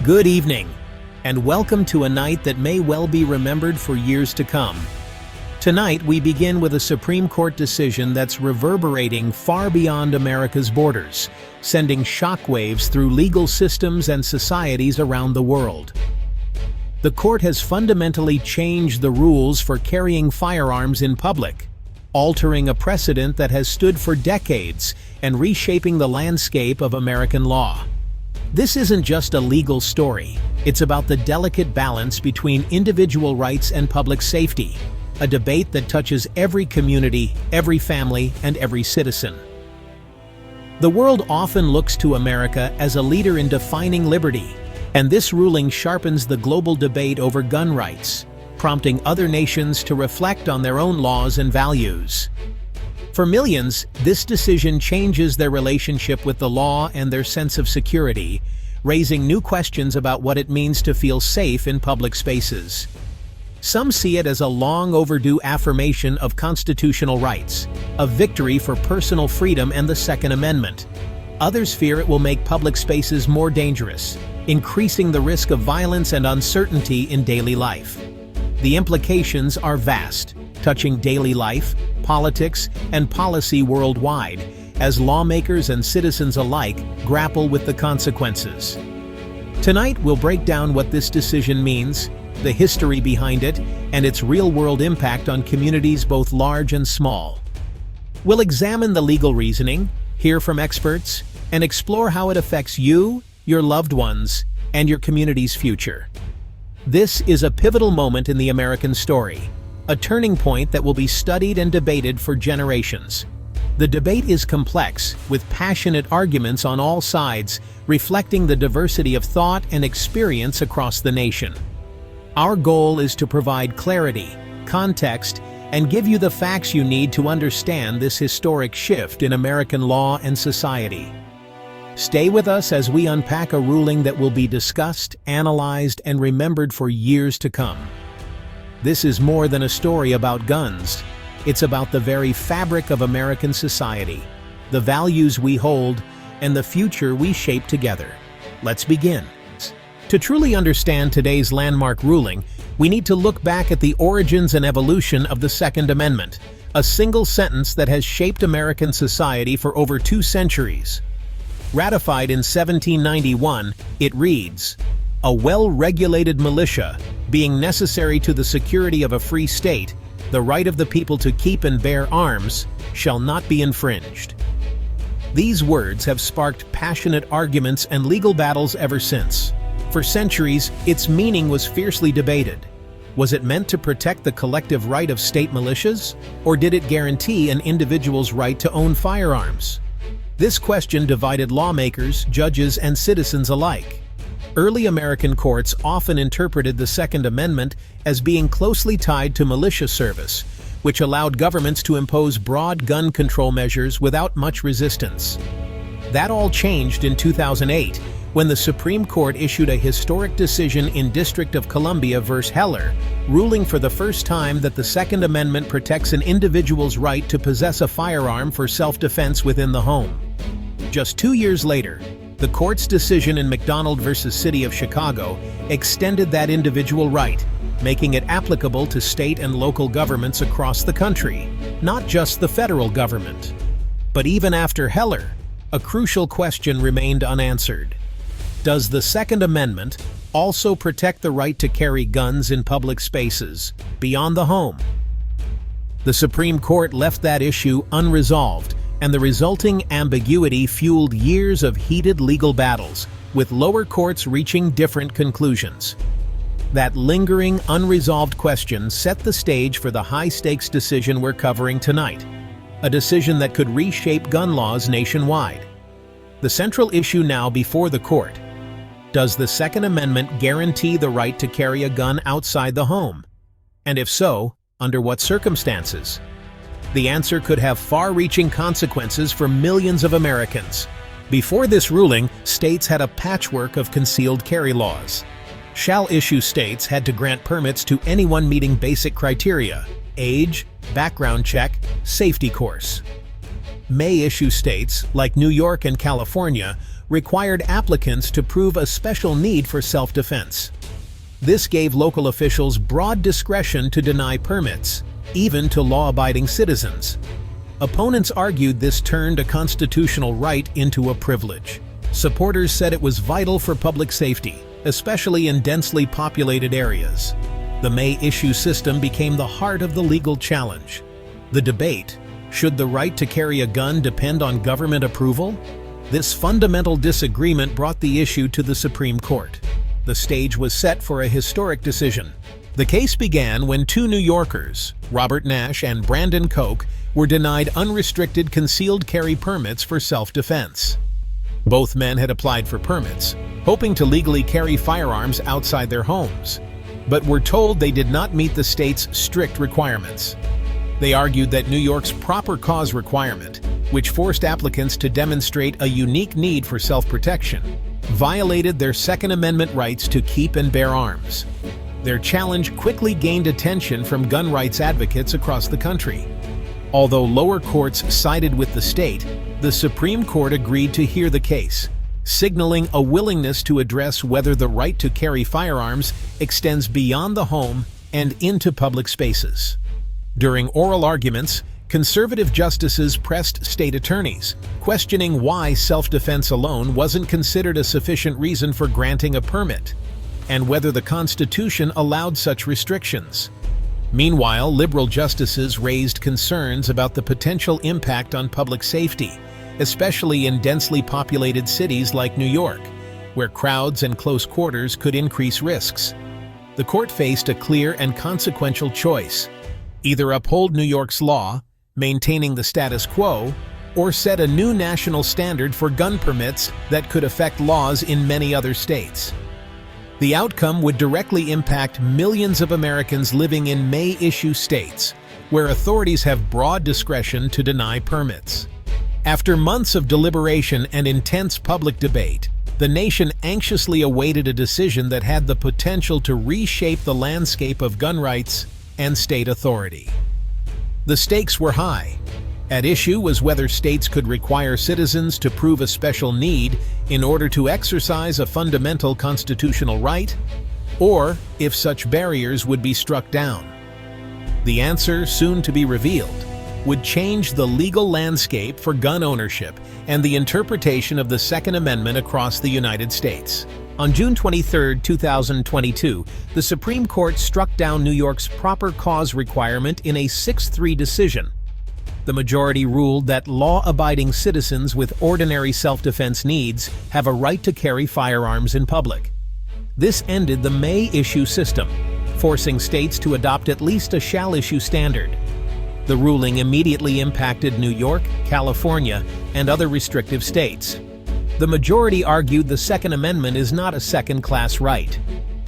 Good evening, and welcome to a night that may well be remembered for years to come. Tonight, we begin with a Supreme Court decision that's reverberating far beyond America's borders, sending shockwaves through legal systems and societies around the world. The court has fundamentally changed the rules for carrying firearms in public, altering a precedent that has stood for decades and reshaping the landscape of American law. This isn't just a legal story, it's about the delicate balance between individual rights and public safety, a debate that touches every community, every family, and every citizen. The world often looks to America as a leader in defining liberty, and this ruling sharpens the global debate over gun rights, prompting other nations to reflect on their own laws and values. For millions, this decision changes their relationship with the law and their sense of security, raising new questions about what it means to feel safe in public spaces. Some see it as a long overdue affirmation of constitutional rights, a victory for personal freedom and the Second Amendment. Others fear it will make public spaces more dangerous, increasing the risk of violence and uncertainty in daily life. The implications are vast, touching daily life, politics, and policy worldwide, as lawmakers and citizens alike grapple with the consequences. Tonight, we'll break down what this decision means, the history behind it, and its real-world impact on communities both large and small. We'll examine the legal reasoning, hear from experts, and explore how it affects you, your loved ones, and your community's future. This is a pivotal moment in the American story, a turning point that will be studied and debated for generations. The debate is complex, with passionate arguments on all sides, reflecting the diversity of thought and experience across the nation. Our goal is to provide clarity, context, and give you the facts you need to understand this historic shift in American law and society. Stay with us as we unpack a ruling that will be discussed, analyzed, and remembered for years to come. This is more than a story about guns. It's about the very fabric of American society, the values we hold, and the future we shape together. Let's begin. To truly understand today's landmark ruling, we need to look back at the origins and evolution of the Second Amendment, a single sentence that has shaped American society for over 2 centuries. Ratified in 1791, it reads, "A well-regulated militia, being necessary to the security of a free state, the right of the people to keep and bear arms, shall not be infringed." These words have sparked passionate arguments and legal battles ever since. For centuries, its meaning was fiercely debated. Was it meant to protect the collective right of state militias, or did it guarantee an individual's right to own firearms? This question divided lawmakers, judges, and citizens alike. Early American courts often interpreted the Second Amendment as being closely tied to militia service, which allowed governments to impose broad gun control measures without much resistance. That all changed in 2008, when the Supreme Court issued a historic decision in District of Columbia v. Heller, ruling for the first time that the Second Amendment protects an individual's right to possess a firearm for self-defense within the home. Just 2 years later, the court's decision in McDonald v. City of Chicago extended that individual right, making it applicable to state and local governments across the country, not just the federal government. But even after Heller, a crucial question remained unanswered. Does the Second Amendment also protect the right to carry guns in public spaces, beyond the home? The Supreme Court left that issue unresolved, and the resulting ambiguity fueled years of heated legal battles, with lower courts reaching different conclusions. That lingering, unresolved question set the stage for the high-stakes decision we're covering tonight, a decision that could reshape gun laws nationwide. The central issue now before the court: does the Second Amendment guarantee the right to carry a gun outside the home? And if so, under what circumstances? The answer could have far-reaching consequences for millions of Americans. Before this ruling, states had a patchwork of concealed carry laws. Shall-issue states had to grant permits to anyone meeting basic criteria: age, background check, safety course. May-issue states, like New York and California, required applicants to prove a special need for self-defense. This gave local officials broad discretion to deny permits, even to law-abiding citizens. Opponents argued this turned a constitutional right into a privilege. Supporters said it was vital for public safety, especially in densely populated areas. The May issue system became the heart of the legal challenge. The debate, should the right to carry a gun depend on government approval? This fundamental disagreement brought the issue to the Supreme Court. The stage was set for a historic decision. The case began when two New Yorkers, Robert Nash and Brandon Koch, were denied unrestricted concealed carry permits for self-defense. Both men had applied for permits, hoping to legally carry firearms outside their homes, but were told they did not meet the state's strict requirements. They argued that New York's proper cause requirement, which forced applicants to demonstrate a unique need for self-protection, violated their Second Amendment rights to keep and bear arms. Their challenge quickly gained attention from gun rights advocates across the country. Although lower courts sided with the state, the Supreme Court agreed to hear the case, signaling a willingness to address whether the right to carry firearms extends beyond the home and into public spaces. During oral arguments, conservative justices pressed state attorneys, questioning why self-defense alone wasn't considered a sufficient reason for granting a permit, and whether the Constitution allowed such restrictions. Meanwhile, liberal justices raised concerns about the potential impact on public safety, especially in densely populated cities like New York, where crowds and close quarters could increase risks. The court faced a clear and consequential choice: either uphold New York's law, maintaining the status quo, or set a new national standard for gun permits that could affect laws in many other states. The outcome would directly impact millions of Americans living in May-issue states, where authorities have broad discretion to deny permits. After months of deliberation and intense public debate, the nation anxiously awaited a decision that had the potential to reshape the landscape of gun rights and state authority. The stakes were high. At issue was whether states could require citizens to prove a special need in order to exercise a fundamental constitutional right, or if such barriers would be struck down. The answer, soon to be revealed, would change the legal landscape for gun ownership and the interpretation of the Second Amendment across the United States. On June 23, 2022, the Supreme Court struck down New York's proper cause requirement in a 6-3 decision. The majority ruled that law-abiding citizens with ordinary self-defense needs have a right to carry firearms in public. This ended the May issue system, forcing states to adopt at least a shall-issue standard. The ruling immediately impacted New York, California, and other restrictive states. The majority argued the Second Amendment is not a second-class right.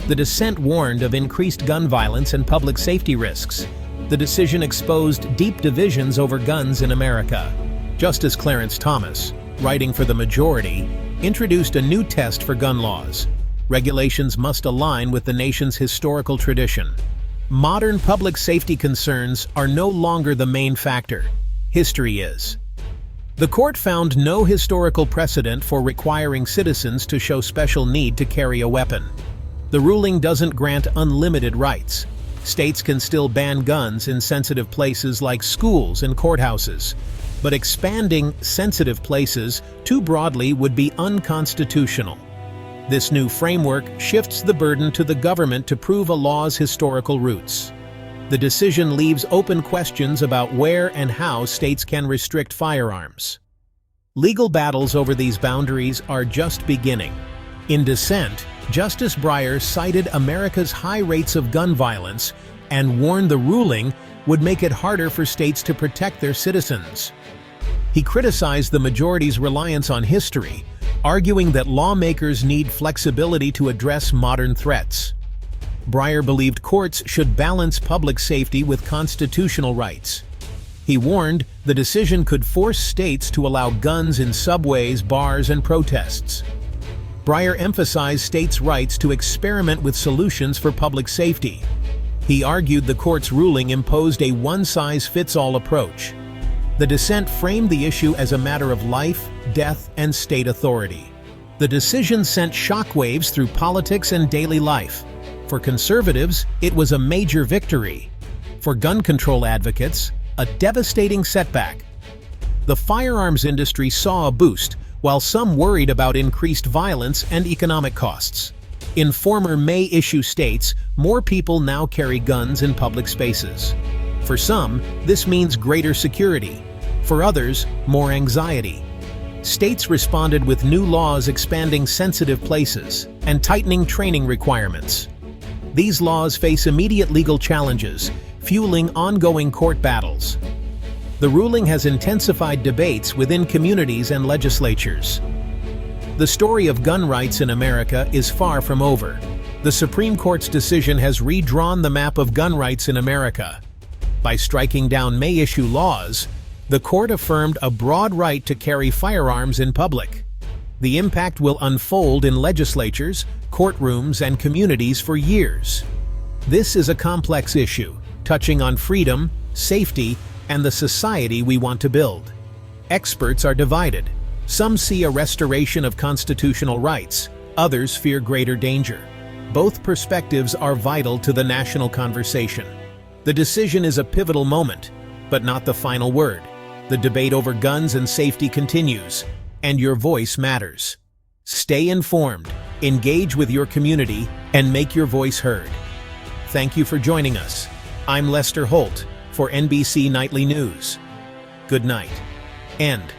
The dissent warned of increased gun violence and public safety risks. The decision exposed deep divisions over guns in America. Justice Clarence Thomas, writing for the majority, introduced a new test for gun laws. Regulations must align with the nation's historical tradition. Modern public safety concerns are no longer the main factor. History is. The court found no historical precedent for requiring citizens to show special need to carry a weapon. The ruling doesn't grant unlimited rights. States can still ban guns in sensitive places like schools and courthouses, but expanding sensitive places too broadly would be unconstitutional. This new framework shifts the burden to the government to prove a law's historical roots. The decision leaves open questions about where and how states can restrict firearms. Legal battles over these boundaries are just beginning. In dissent, Justice Breyer cited America's high rates of gun violence and warned the ruling would make it harder for states to protect their citizens. He criticized the majority's reliance on history, arguing that lawmakers need flexibility to address modern threats. Breyer believed courts should balance public safety with constitutional rights. He warned the decision could force states to allow guns in subways, bars, and protests. Breyer emphasized states' rights to experiment with solutions for public safety. He argued the court's ruling imposed a one-size-fits-all approach. The dissent framed the issue as a matter of life, death, and state authority. The decision sent shockwaves through politics and daily life. For conservatives, it was a major victory. For gun control advocates, a devastating setback. The firearms industry saw a boost, while some worried about increased violence and economic costs. In former May-issue states, more people now carry guns in public spaces. For some, this means greater security. For others, more anxiety. States responded with new laws expanding sensitive places and tightening training requirements. These laws face immediate legal challenges, fueling ongoing court battles. The ruling has intensified debates within communities and legislatures. The story of gun rights in America is far from over. The Supreme Court's decision has redrawn the map of gun rights in America. By striking down May-issue laws, the court affirmed a broad right to carry firearms in public. The impact will unfold in legislatures, courtrooms, and communities for years. This is a complex issue, touching on freedom, safety, and the society we want to build. Experts are divided. Some see a restoration of constitutional rights, others fear greater danger. Both perspectives are vital to the national conversation. The decision is a pivotal moment, but not the final word. The debate over guns and safety continues, and your voice matters. Stay informed, engage with your community, and make your voice heard. Thank you for joining us. I'm Lester Holt for NBC Nightly News. Good night. End.